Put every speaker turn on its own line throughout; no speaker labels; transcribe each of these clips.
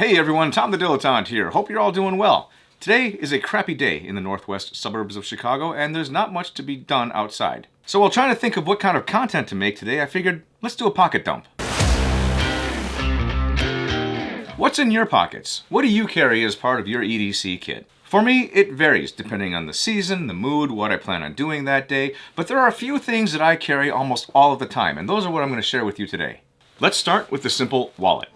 Hey everyone, Tom the Dilettante here. Hope you're all doing well. Today is a crappy day in the northwest suburbs of Chicago, and there's not much to be done outside. So while trying to think of what kind of content to make today, I figured, let's do a pocket dump. What's in your pockets? What do you carry as part of your EDC kit? For me, it varies depending on the season, the mood, what I plan on doing that day, but there are a few things that I carry almost all of the time, and those are what I'm going to share with you today. Let's start with the simple wallet.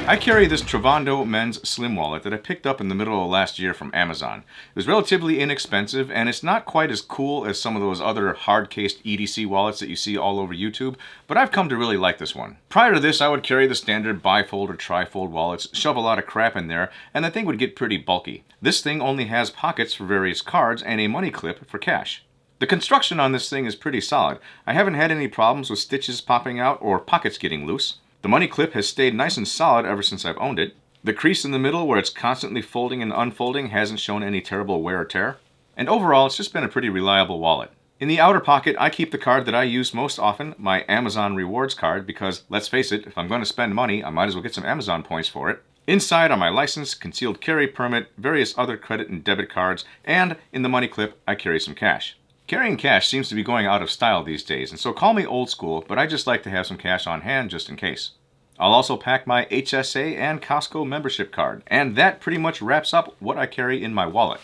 I carry this Travando men's slim wallet that I picked up in the middle of last year from Amazon. It was relatively inexpensive, and it's not quite as cool as some of those other hard-cased EDC wallets that you see all over YouTube, but I've come to really like this one. Prior to this, I would carry the standard bifold or trifold wallets, shove a lot of crap in there, and the thing would get pretty bulky. This thing only has pockets for various cards and a money clip for cash. The construction on this thing is pretty solid. I haven't had any problems with stitches popping out or pockets getting loose. The money clip has stayed nice and solid ever since I've owned it. The crease in the middle where it's constantly folding and unfolding hasn't shown any terrible wear or tear. And overall, it's just been a pretty reliable wallet. In the outer pocket, I keep the card that I use most often, my Amazon Rewards card, because let's face it, if I'm going to spend money, I might as well get some Amazon points for it. Inside are my license, concealed carry permit, various other credit and debit cards, and in the money clip, I carry some cash. Carrying cash seems to be going out of style these days, and so call me old school, but I just like to have some cash on hand just in case. I'll also pack my HSA and Costco membership card, and that pretty much wraps up what I carry in my wallet.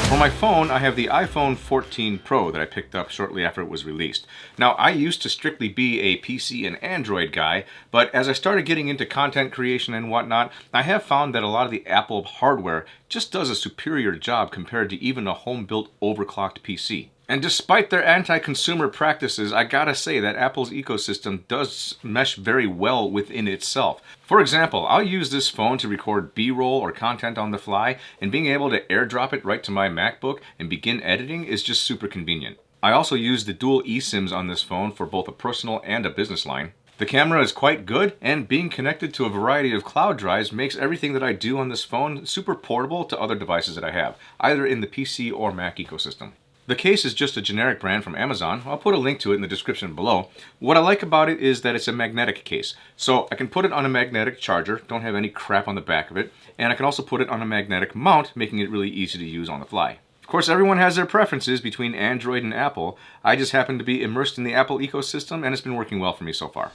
For my phone, I have the iPhone 14 Pro that I picked up shortly after it was released. Now, I used to strictly be a PC and Android guy, but as I started getting into content creation and whatnot, I have found that a lot of the Apple hardware just does a superior job compared to even a home-built overclocked PC. And despite their anti-consumer practices, I gotta say that Apple's ecosystem does mesh very well within itself. For example, I'll use this phone to record B-roll or content on the fly, and being able to airdrop it right to my MacBook and begin editing is just super convenient. I also use the dual eSIMs on this phone for both a personal and a business line. The camera is quite good, and being connected to a variety of cloud drives makes everything that I do on this phone super portable to other devices that I have, either in the PC or Mac ecosystem. The case is just a generic brand from Amazon. I'll put a link to it in the description below. What I like about it is that it's a magnetic case. So I can put it on a magnetic charger, don't have any crap on the back of it, and I can also put it on a magnetic mount, making it really easy to use on the fly. Of course, everyone has their preferences between Android and Apple. I just happen to be immersed in the Apple ecosystem, and it's been working well for me so far.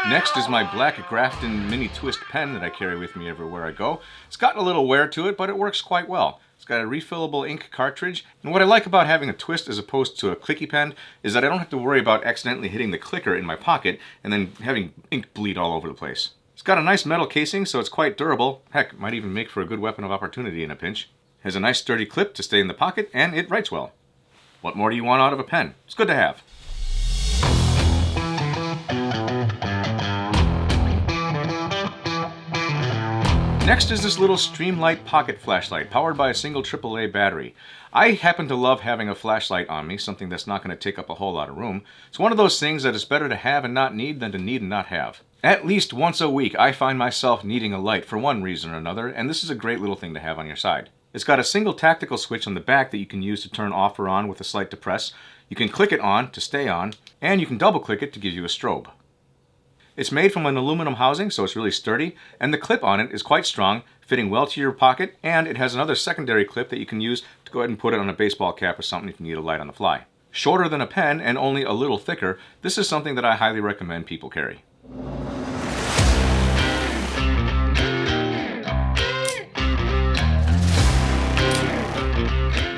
Next is my black Grafton mini twist pen that I carry with me everywhere I go. It's gotten a little wear to it, but it works quite well. It's got a refillable ink cartridge, and what I like about having a twist as opposed to a clicky pen is that I don't have to worry about accidentally hitting the clicker in my pocket and then having ink bleed all over the place. It's got a nice metal casing, so it's quite durable. Heck, it might even make for a good weapon of opportunity in a pinch. It has a nice sturdy clip to stay in the pocket, and it writes well. What more do you want out of a pen? It's good to have. Next is this little Streamlight pocket flashlight, powered by a single AAA battery. I happen to love having a flashlight on me, something that's not going to take up a whole lot of room. It's one of those things that is better to have and not need than to need and not have. At least once a week, I find myself needing a light for one reason or another, and this is a great little thing to have on your side. It's got a single tactical switch on the back that you can use to turn off or on with a slight depress. You can click it on to stay on, and you can double click it to give you a strobe. It's made from an aluminum housing, so it's really sturdy, and the clip on it is quite strong, fitting well to your pocket, and it has another secondary clip that you can use to go ahead and put it on a baseball cap or something if you need a light on the fly. Shorter than a pen and only a little thicker, this is something that I highly recommend people carry.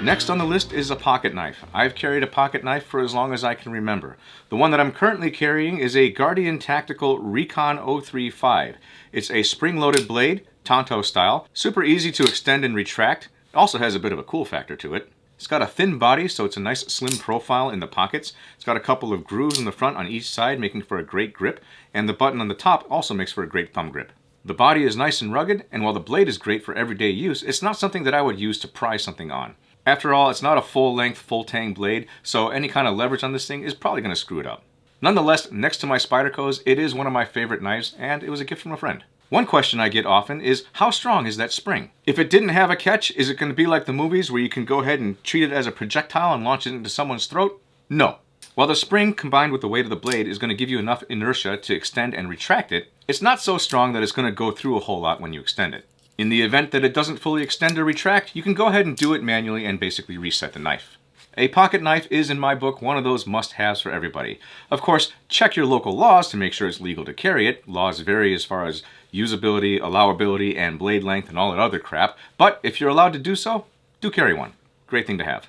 Next on the list is a pocket knife. I've carried a pocket knife for as long as I can remember. The one that I'm currently carrying is a Guardian Tactical Recon 035. It's a spring-loaded blade, Tonto style, super easy to extend and retract. It also has a bit of a cool factor to it. It's got a thin body, so it's a nice slim profile in the pockets. It's got a couple of grooves in the front on each side, making for a great grip, and the button on the top also makes for a great thumb grip. The body is nice and rugged, and while the blade is great for everyday use, it's not something that I would use to pry something on. After all, it's not a full-length, full-tang blade, so any kind of leverage on this thing is probably going to screw it up. Nonetheless, next to my Spyderco's, it is one of my favorite knives, and it was a gift from a friend. One question I get often is, how strong is that spring? If it didn't have a catch, is it going to be like the movies where you can go ahead and treat it as a projectile and launch it into someone's throat? No. While the spring, combined with the weight of the blade, is going to give you enough inertia to extend and retract it, it's not so strong that it's going to go through a whole lot when you extend it. In the event that it doesn't fully extend or retract, you can go ahead and do it manually and basically reset the knife. A pocket knife is, in my book, one of those must-haves for everybody. Of course, check your local laws to make sure it's legal to carry it. Laws vary as far as usability, allowability, and blade length and all that other crap, but if you're allowed to do so, do carry one. Great thing to have.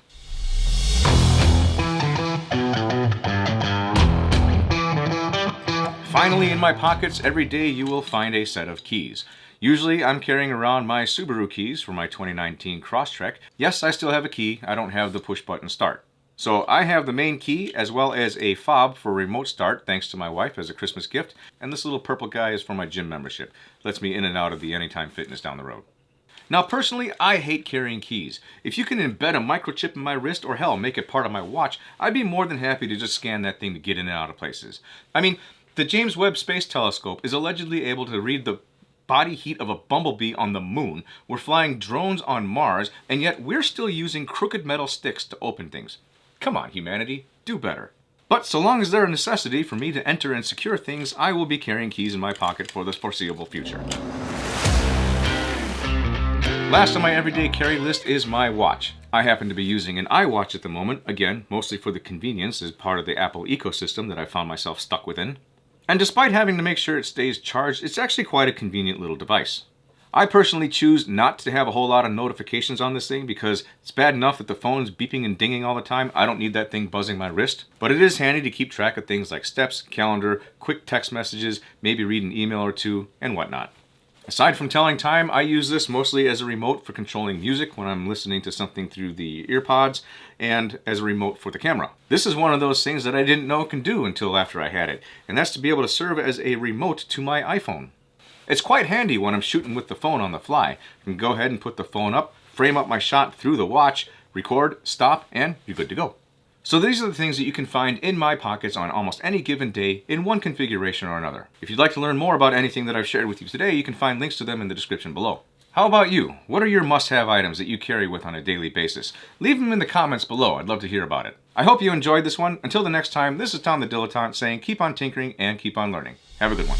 Finally, in my pockets, every day you will find a set of keys. Usually I'm carrying around my Subaru keys for my 2019 Crosstrek. Yes, I still have a key, I don't have the push button start. So I have the main key as well as a fob for remote start thanks to my wife as a Christmas gift, and this little purple guy is for my gym membership. Lets me in and out of the Anytime Fitness down the road. Now personally, I hate carrying keys. If you can embed a microchip in my wrist or hell, make it part of my watch, I'd be more than happy to just scan that thing to get in and out of places. I mean, the James Webb Space Telescope is allegedly able to read the body heat of a bumblebee on the moon. We're flying drones on Mars, and yet we're still using crooked metal sticks to open things. Come on, humanity, do better. But so long as there's a necessity for me to enter and secure things, I will be carrying keys in my pocket for the foreseeable future. Last on my everyday carry list is my watch. I happen to be using an iWatch at the moment, again, mostly for the convenience as part of the Apple ecosystem that I found myself stuck within. And despite having to make sure it stays charged, it's actually quite a convenient little device. I personally choose not to have a whole lot of notifications on this thing because it's bad enough that the phone's beeping and dinging all the time. I don't need that thing buzzing my wrist. But it is handy to keep track of things like steps, calendar, quick text messages, maybe read an email or two, and whatnot. Aside from telling time, I use this mostly as a remote for controlling music when I'm listening to something through the earpods, and as a remote for the camera. This is one of those things that I didn't know it can do until after I had it, and that's to be able to serve as a remote to my iPhone. It's quite handy when I'm shooting with the phone on the fly. I can go ahead and put the phone up, frame up my shot through the watch, record, stop, and you're good to go. So these are the things that you can find in my pockets on almost any given day in one configuration or another. If you'd like to learn more about anything that I've shared with you today, you can find links to them in the description below. How about you? What are your must-have items that you carry with on a daily basis? Leave them in the comments below. I'd love to hear about it. I hope you enjoyed this one. Until the next time, this is Tom the Dilettante saying keep on tinkering and keep on learning. Have a good one.